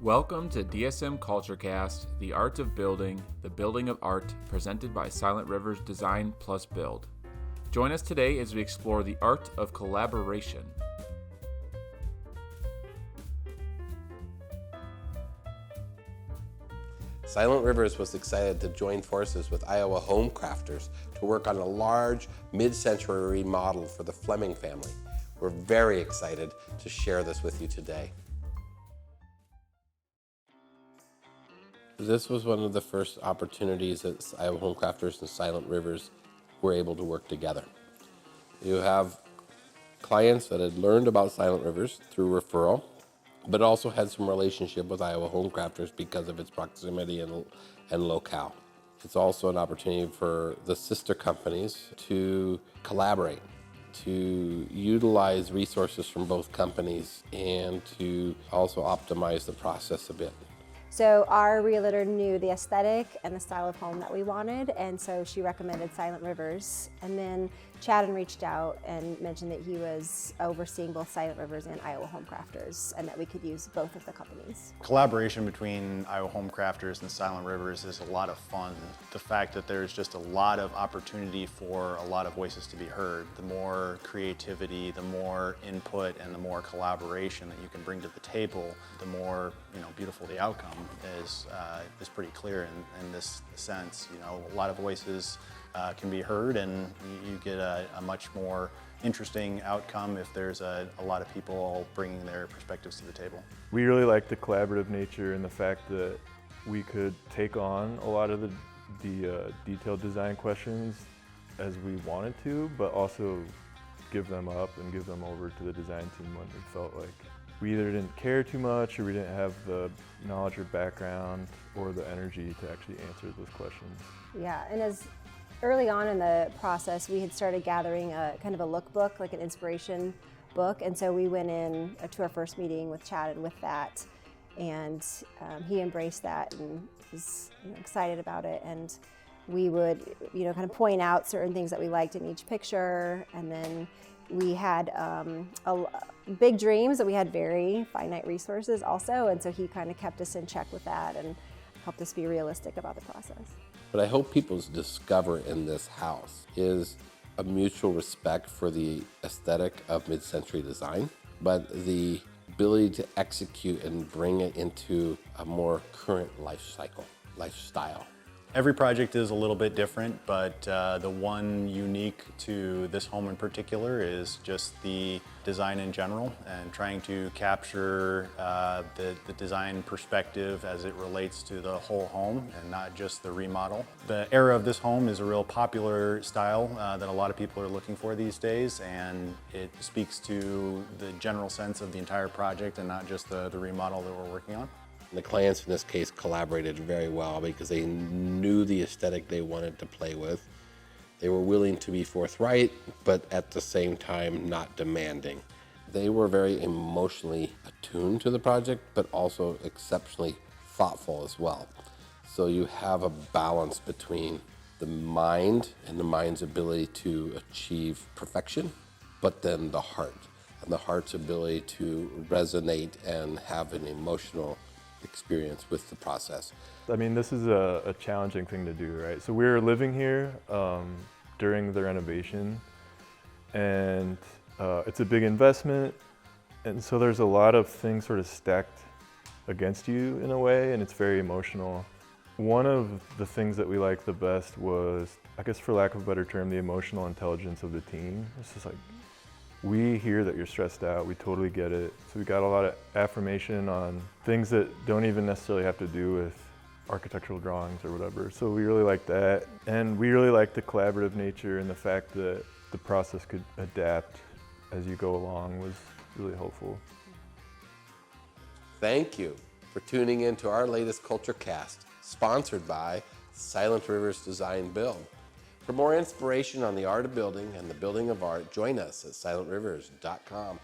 Welcome to DSM CultureCast, the art of building, the building of art, presented by Silent Rivers Design+Build. Join us today as we explore the art of collaboration. Silent Rivers was excited to join forces with Iowa home crafters to work on a large mid-century remodel for the Fleming family. We're very excited to share this with you today. This was one of the first opportunities that Iowa home crafters and Silent Rivers were able to work together. You have clients that had learned about Silent Rivers through referral, but also had some relationship with Iowa home crafters because of its proximity and locale. It's also an opportunity for the sister companies to collaborate, to utilize resources from both companies, and to also optimize the process a bit. So our realtor knew the aesthetic and the style of home that we wanted, and so she recommended Silent Rivers. And then Chadden reached out and mentioned that he was overseeing both Silent Rivers and Iowa Home Crafters, and that we could use both of the companies. Collaboration between Iowa Home Crafters and Silent Rivers is a lot of fun. The fact that there's just a lot of opportunity for a lot of voices to be heard. The more creativity, the more input, and the more collaboration that you can bring to the table, the more beautiful the outcome is pretty clear in this sense. A lot of voices can be heard, and you get a much more interesting outcome if there's a lot of people bringing their perspectives to the table. We really like the collaborative nature and the fact that we could take on a lot of the detailed design questions as we wanted to, but also give them up and give them over to the design team when we felt like we either didn't care too much or we didn't have the knowledge or background or the energy to actually answer those questions. Yeah, and as early on in the process, we had started gathering a kind of a lookbook, like an inspiration book, and so we went in to our first meeting with Chadden with that, and he embraced that and was excited about it. And we would kind of point out certain things that we liked in each picture, and then we had big dreams, that we had very finite resources also, and so he kind of kept us in check with that and helped us be realistic about the process. What I hope people discover in this house is a mutual respect for the aesthetic of mid-century design, but the ability to execute and bring it into a more current lifestyle. Every project is a little bit different, but the one unique to this home in particular is just the design in general and trying to capture the design perspective as it relates to the whole home and not just the remodel. The era of this home is a real popular style that a lot of people are looking for these days, and it speaks to the general sense of the entire project and not just the remodel that we're working on. The clients in this case collaborated very well because they knew the aesthetic they wanted to play with. They were willing to be forthright, but at the same time not demanding. They were very emotionally attuned to the project, but also exceptionally thoughtful as well. So you have a balance between the mind and the mind's ability to achieve perfection, but then the heart, and the heart's ability to resonate and have an emotional experience with the process. I mean, this is a challenging thing to do, right? So we were living here during the renovation, and it's a big investment, and so there's a lot of things sort of stacked against you in a way, and it's very emotional. One of the things that we liked the best was, I guess for lack of a better term, the emotional intelligence of the team. It's just like, we hear that you're stressed out, we totally get it. So we got a lot of affirmation on things that don't even necessarily have to do with architectural drawings or whatever. So we really like that. And we really like the collaborative nature, and the fact that the process could adapt as you go along was really helpful. Thank you for tuning in to our latest CultureCast, sponsored by Silent Rivers Design+Build. For more inspiration on the art of building and the building of art, join us at silentrivers.com.